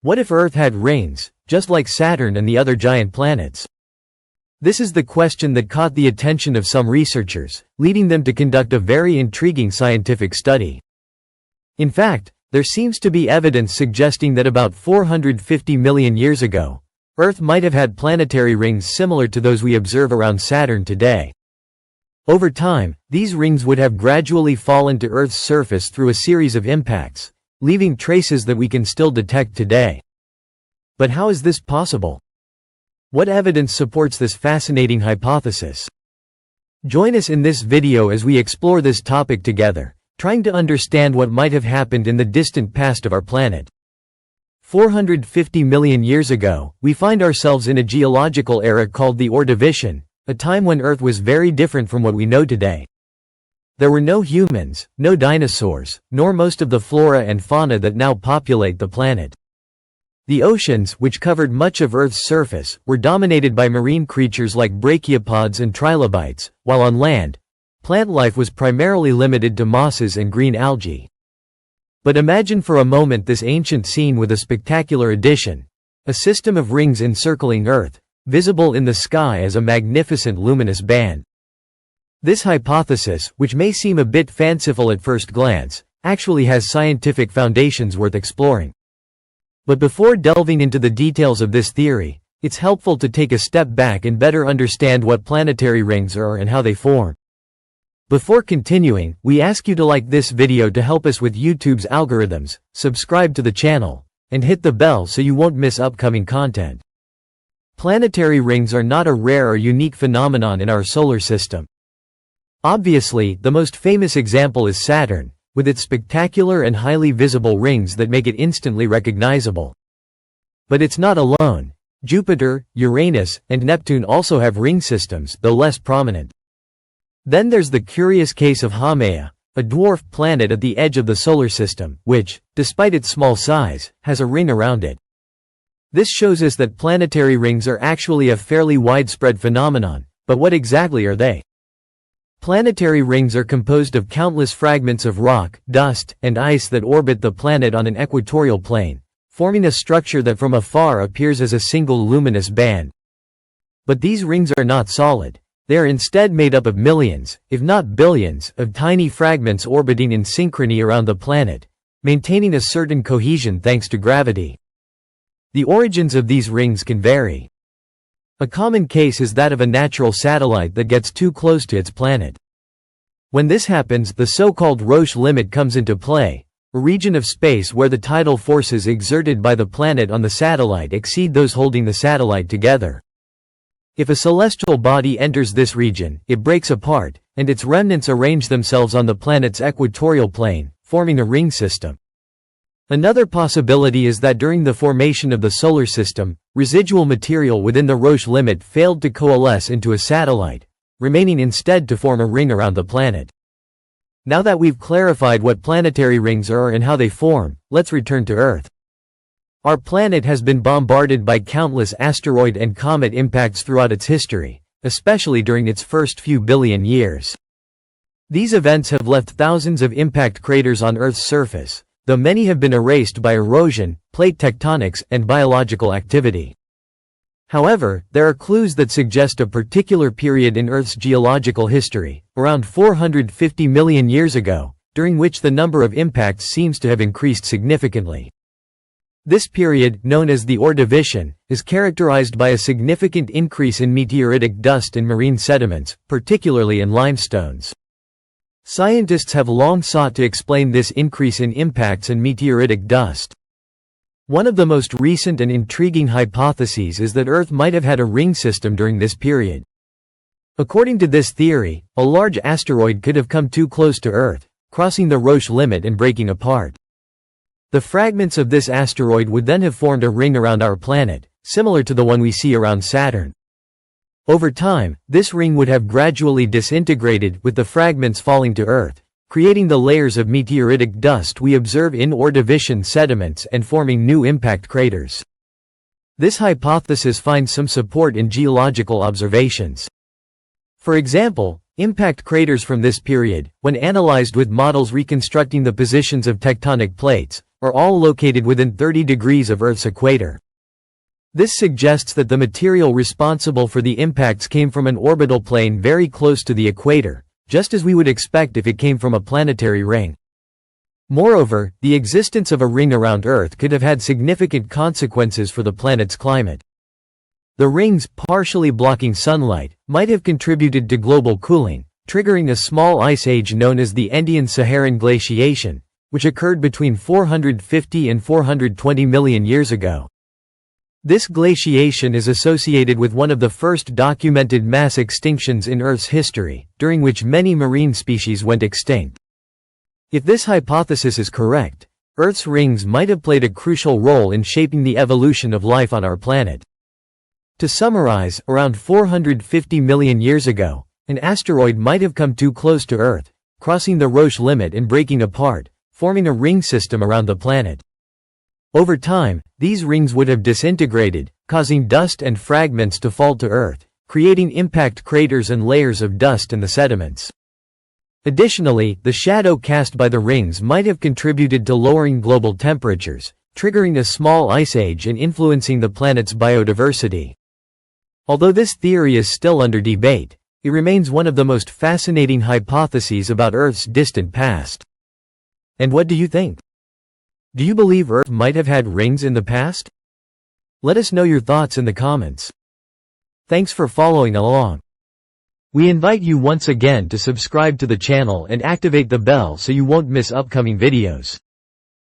What if Earth had rings, just like Saturn and the other giant planets? This is the question that caught the attention of some researchers, leading them to conduct a very intriguing scientific study. In fact, there seems to be evidence suggesting that about 450 million years ago, Earth might have had planetary rings similar to those we observe around Saturn today. Over time, these rings would have gradually fallen to Earth's surface through a series of impacts, leaving traces that we can still detect today. But how is this possible? What evidence supports this fascinating hypothesis? Join us in this video as we explore this topic together, trying to understand what might have happened in the distant past of our planet. 450 million years ago, we find ourselves in a geological era called the Ordovician, a time when Earth was very different from what we know today. There were no humans, no dinosaurs, nor most of the flora and fauna that now populate the planet. The oceans, which covered much of Earth's surface, were dominated by marine creatures like brachiopods and trilobites, while on land, plant life was primarily limited to mosses and green algae. But imagine for a moment this ancient scene with a spectacular addition: a system of rings encircling Earth, visible in the sky as a magnificent luminous band. This hypothesis, which may seem a bit fanciful at first glance, actually has scientific foundations worth exploring. But before delving into the details of this theory, it's helpful to take a step back and better understand what planetary rings are and how they form. Before continuing, we ask you to like this video to help us with YouTube's algorithms, subscribe to the channel, and hit the bell so you won't miss upcoming content. Planetary rings are not a rare or unique phenomenon in our solar system. Obviously, the most famous example is Saturn, with its spectacular and highly visible rings that make it instantly recognizable. But it's not alone. Jupiter, Uranus, and Neptune also have ring systems, though less prominent. Then there's the curious case of Haumea, a dwarf planet at the edge of the solar system, which, despite its small size, has a ring around it. This shows us that planetary rings are actually a fairly widespread phenomenon, but what exactly are they? Planetary rings are composed of countless fragments of rock, dust, and ice that orbit the planet on an equatorial plane, forming a structure that from afar appears as a single luminous band. But these rings are not solid. They are instead made up of millions, if not billions, of tiny fragments orbiting in synchrony around the planet, maintaining a certain cohesion thanks to gravity. The origins of these rings can vary. A common case is that of a natural satellite that gets too close to its planet. When this happens, the so-called Roche limit comes into play, a region of space where the tidal forces exerted by the planet on the satellite exceed those holding the satellite together. If a celestial body enters this region, it breaks apart, and its remnants arrange themselves on the planet's equatorial plane, forming a ring system. Another possibility is that during the formation of the solar system, residual material within the Roche limit failed to coalesce into a satellite, remaining instead to form a ring around the planet. Now that we've clarified what planetary rings are and how they form, let's return to Earth. Our planet has been bombarded by countless asteroid and comet impacts throughout its history, especially during its first few billion years. These events have left thousands of impact craters on Earth's surface, though many have been erased by erosion, plate tectonics, and biological activity. However, there are clues that suggest a particular period in Earth's geological history, around 450 million years ago, during which the number of impacts seems to have increased significantly. This period, known as the Ordovician, is characterized by a significant increase in meteoritic dust and marine sediments, particularly in limestones. Scientists have long sought to explain this increase in impacts and meteoritic dust. One of the most recent and intriguing hypotheses is that Earth might have had a ring system during this period. According to this theory, a large asteroid could have come too close to Earth, crossing the Roche limit and breaking apart. The fragments of this asteroid would then have formed a ring around our planet, similar to the one we see around Saturn. Over time, this ring would have gradually disintegrated, with the fragments falling to Earth, creating the layers of meteoritic dust we observe in Ordovician sediments and forming new impact craters. This hypothesis finds some support in geological observations. For example, impact craters from this period, when analyzed with models reconstructing the positions of tectonic plates, are all located within 30 degrees of Earth's equator. This suggests that the material responsible for the impacts came from an orbital plane very close to the equator, just as we would expect if it came from a planetary ring. Moreover, the existence of a ring around Earth could have had significant consequences for the planet's climate. The rings, partially blocking sunlight, might have contributed to global cooling, triggering a small ice age known as the Andean-Saharan glaciation, which occurred between 450 and 420 million years ago. This glaciation is associated with one of the first documented mass extinctions in Earth's history, during which many marine species went extinct. If this hypothesis is correct, Earth's rings might have played a crucial role in shaping the evolution of life on our planet. To summarize, around 450 million years ago, an asteroid might have come too close to Earth, crossing the Roche limit and breaking apart, forming a ring system around the planet. Over time, these rings would have disintegrated, causing dust and fragments to fall to Earth, creating impact craters and layers of dust in the sediments. Additionally, the shadow cast by the rings might have contributed to lowering global temperatures, triggering a small ice age and influencing the planet's biodiversity. Although this theory is still under debate, it remains one of the most fascinating hypotheses about Earth's distant past. And what do you think? Do you believe Earth might have had rings in the past? Let us know your thoughts in the comments. Thanks for following along. We invite you once again to subscribe to the channel and activate the bell so you won't miss upcoming videos.